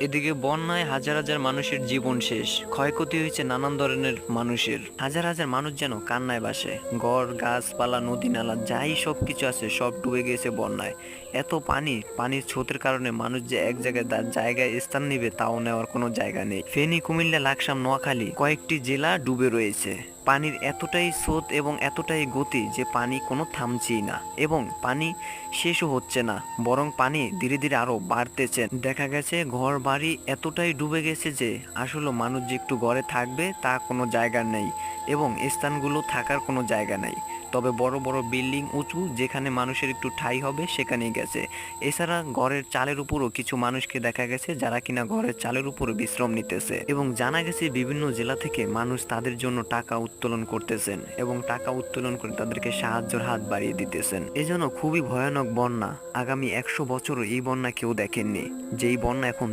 এদিকে বন্যায় হাজার হাজার মানুষের জীবন শেষ, ক্ষয়ক্ষতি হয়েছে নানান ধরনের মানুষের। হাজার হাজার মানুষ যেন কান্নায় ভাসে। ঘর, গাছপালা, নদী নালা যাই সব কিছু আছে সব ডুবে গিয়েছে বন্যায়। এত পানির স্রোতের কারণে মানুষ যে এক জায়গায় তার জায়গায় স্থান নেবে তাও নেওয়ার কোনো জায়গা নেই। ফেনী, কুমিল্লা, লাকসাম, নোয়াখালী কয়েকটি জেলা ডুবে রয়েছে। পানির এতটাই স্রোত এবং এতটাই গতি যে পানি কোনো থামছেই না, এবং পানি শেষও হচ্ছে না, বরং পানি ধীরে ধীরে আরো বাড়তেছে। দেখা গেছে ঘর বাড়ি এতটাই ডুবে গেছে যে আসলে মানুষ যে একটু ঘরে থাকবে তা কোনো জায়গা নেই, এবং স্থানগুলো থাকার কোনো জায়গা নাই। তবে বড় বড় বিল্ডিং উঁচু যেখানে মানুষের একটু ঠাঁই হবে সেখানেই গেছে। এছাড়া ঘরের চালের উপরও কিছু মানুষকে দেখা গেছে যারা কিনা ঘরের চালের উপরে বিশ্রাম নিতেছে, এবং জানা গেছে বিভিন্ন জেলা থেকে মানুষ তাদের জন্য টাকা উত্তোলন করতেছেন এবং টাকা উত্তোলন করে তাদেরকে সাহায্যের হাত বাড়িয়ে দিতেছেন। এজন্য খুবই ভয়ানক বন্যা। আগামী 100 বছরও এই বন্যা কেউ দেখেননি, যেই বন্যা এখন